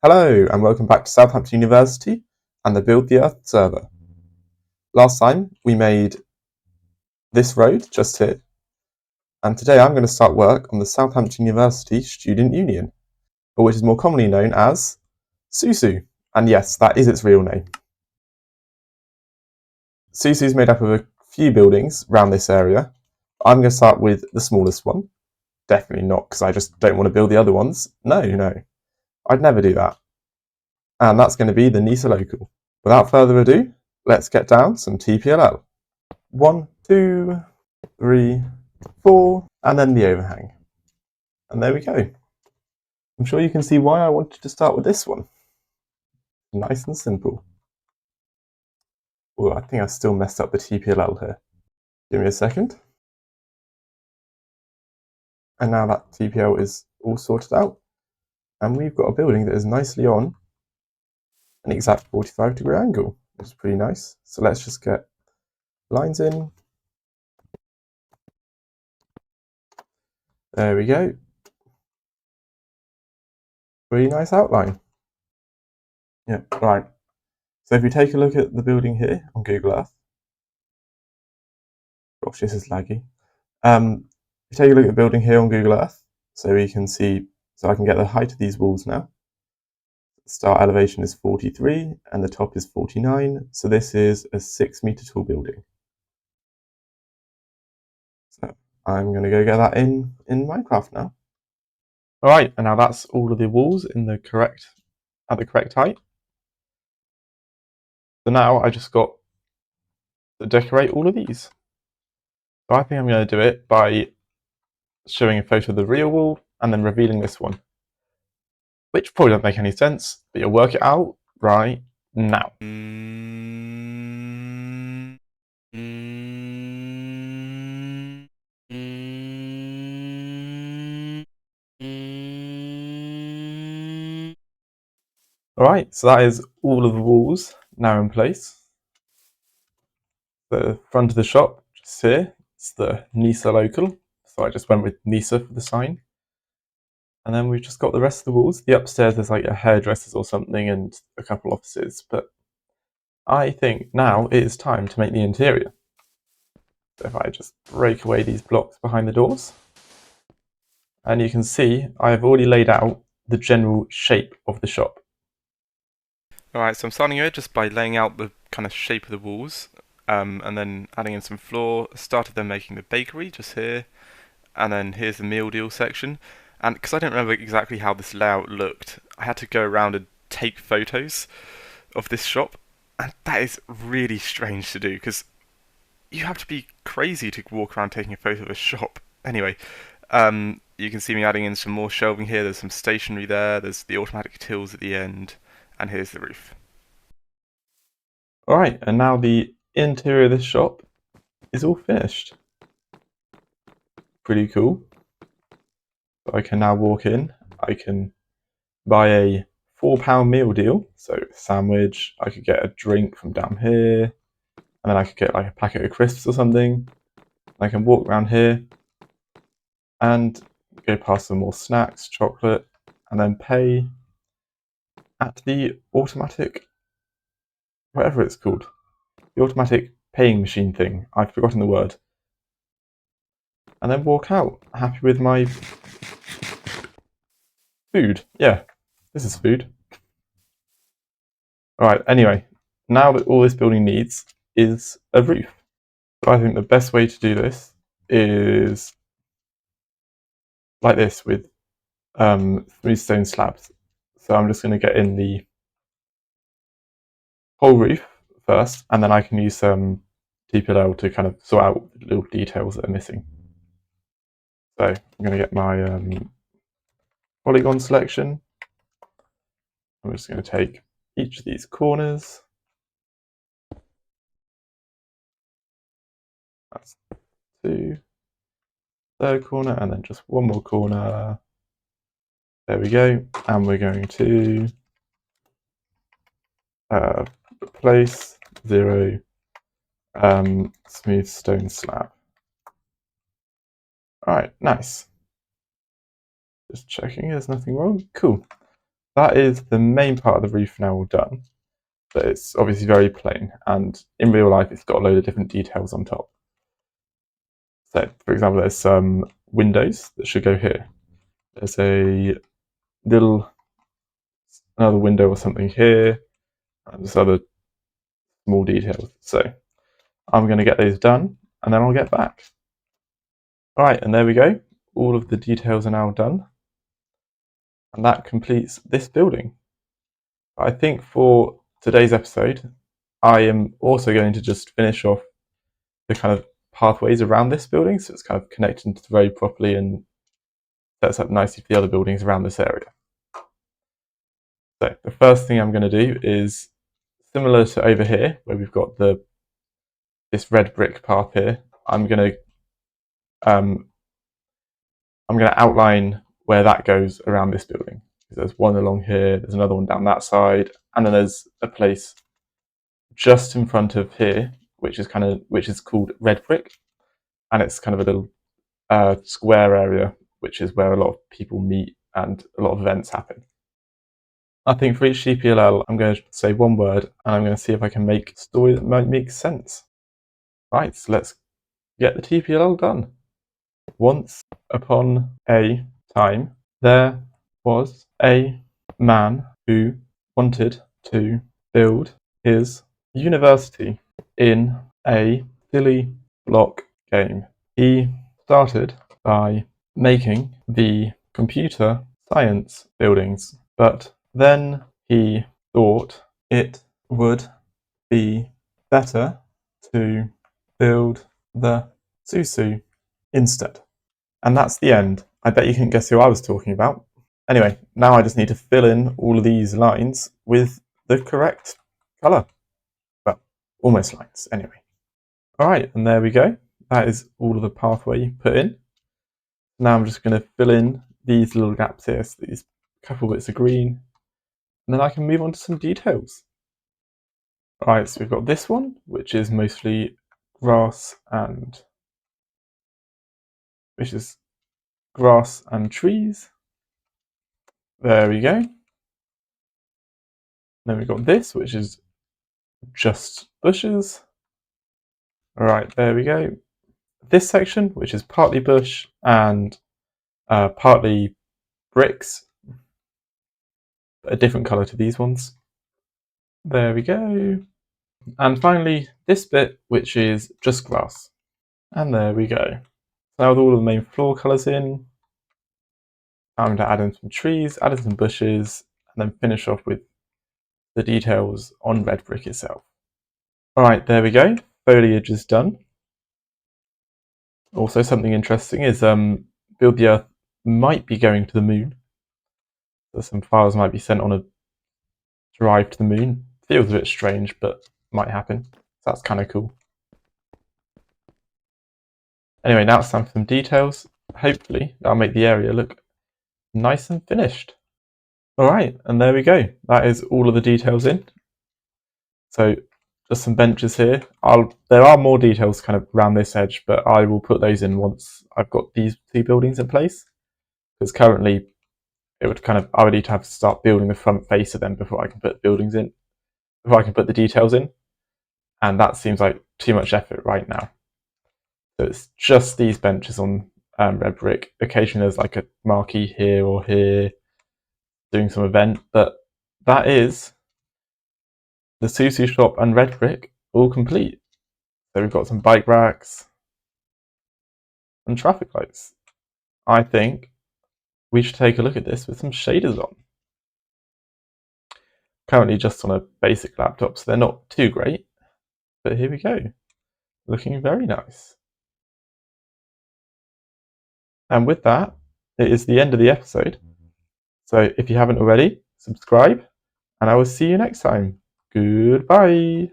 Hello and welcome back to Southampton University and the Build the Earth server. Last time we made this road just here, and today I'm going to start work on the Southampton University Student Union, or which is more commonly known as SUSU, and yes, that is its real name. SUSU is made up of a few buildings around this area. I'm going to start with the smallest one. Definitely not because I just don't want to build the other ones. No, I'd never do that. And that's going to be the NISA local. Without further ado, let's get down some TPLL. 1, 2, 3, 4, and then the overhang. And there we go. I'm sure you can see why I wanted to start with this one. Nice and simple. Oh, I think I've still messed up the TPLL here. Give me a second. And now that TPL is all sorted out, and we've got a building that is nicely on an exact 45-degree angle, which is pretty nice. So let's just get lines in. There we go. Pretty nice outline. Yeah, right. So if you take a look at the building here on Google Earth, gosh, this is laggy. If you take a look at the building here on Google Earth, so we can see, so I can get the height of these walls now. The start elevation is 43 and the top is 49, so this is a 6-meter tall building. So I'm going to go get that in Minecraft now. Alright, and now that's all of the walls at the correct height. So now I just got to decorate all of these. So I think I'm going to do it by showing a photo of the real wall and then revealing this one. Which probably doesn't make any sense, but you'll work it out right now. Alright, so that is all of the walls now in place. The front of the shop, just here, it's the NISA local, so I just went with NISA for the sign. And then we've just got the rest of the walls. The upstairs there's like a hairdresser's or something and a couple offices, but I think now it is time to make the interior. So if I just break away these blocks behind the doors, and you can see I've already laid out the general shape of the shop. Alright, so I'm starting here just by laying out the kind of shape of the walls, and then adding in some floor. Started then making the bakery just here, and then here's the meal deal section. And because I don't remember exactly how this layout looked, I had to go around and take photos of this shop, and that is really strange to do because you have to be crazy to walk around taking a photo of a shop. Anyway, you can see me adding in some more shelving here. There's some stationery there. There's the automatic tills at the end. And here's the roof. Alright, and now the interior of this shop is all finished. Pretty cool. So I can now walk in, I can buy a £4 meal deal, so sandwich, I could get a drink from down here, and then I could get like a packet of crisps or something. I can walk around here and go past some more snacks, chocolate, and then pay at the automatic, whatever it's called, the automatic paying machine thing. I've forgotten the word. And then walk out, happy with my food. Yeah, this is food. Alright, anyway, now that all this building needs is a roof. So I think the best way to do this is like this with smooth stone slabs. So I'm just going to get in the whole roof first, and then I can use some TPLL to kind of sort out the little details that are missing. So I'm going to get my polygon selection. I'm just going to take each of these corners. That's 2. Third corner, and then just one more corner. There we go. And we're going to replace 0 smooth stone slab. Alright, nice. Just checking there's nothing wrong. Cool. that is the main part of the roof now all done. But it's obviously very plain, and in real life it's got a load of different details on top. So, for example, there's some windows that should go here. There's a another window or something here, and just other small details. So I'm going to get those done, and then I'll get back. All right, and there we go. All of the details are now done, and that completes this building. I think for today's episode, I am also going to just finish off the kind of pathways around this building, so it's kind of connected to the road properly and sets up nicely for the other buildings around this area. So the first thing I'm going to do is similar to over here, where we've got this red brick path here. I'm going to outline where that goes around this building. There's one along here, there's another one down that side, and then there's a place just in front of here, which is called Redbrick, and it's kind of a little square area, which is where a lot of people meet and a lot of events happen. I think for each TPLL, I'm going to say one word, and I'm going to see if I can make a story that might make sense. Right, so let's get the TPLL done. Once upon a time, there was a man who wanted to build his university in a silly block game. He started by making the computer science buildings, but then he thought it would be better to build the SUSU instead. And that's the end. I bet you can guess who I was talking about. Anyway, now I just need to fill in all of these lines with the correct colour. Well, almost lines, anyway. Alright, and there we go. That is all of the pathway put in. Now I'm just going to fill in these little gaps here, so these couple bits of green, and then I can move on to some details. Alright, so we've got this one, which is mostly grass and trees. There we go. Then we've got this, which is just bushes. Alright, there we go. This section, which is partly bush and partly bricks, a different colour to these ones. There we go. And finally, this bit, which is just grass. And there we go. Now with all of the main floor colours in, I'm going to add in some trees, add in some bushes, and then finish off with the details on red brick itself. Alright, there we go. Foliage is done. Also, something interesting is Build the Earth might be going to the moon. So some files might be sent on a drive to the moon. Feels a bit strange, but might happen. So that's kind of cool. Anyway, now it's time for some details. Hopefully, that'll make the area look nice and finished. Alright, and there we go. That is all of the details in. So just some benches here. There are more details kind of around this edge, but I will put those in once I've got these two buildings in place. Because currently, I would need to have to start building the front face of them before I can put buildings in, before I can put the details in. And that seems like too much effort right now. So it's just these benches on red brick. Occasionally there's like a marquee here or here doing some event, but that is the SUSU shop and red brick all complete. So we've got some bike racks and traffic lights. I think we should take a look at this with some shaders on. Currently just on a basic laptop, so they're not too great, but here we go. Looking very nice. And with that, it is the end of the episode. So if you haven't already, subscribe, and I will see you next time. Goodbye.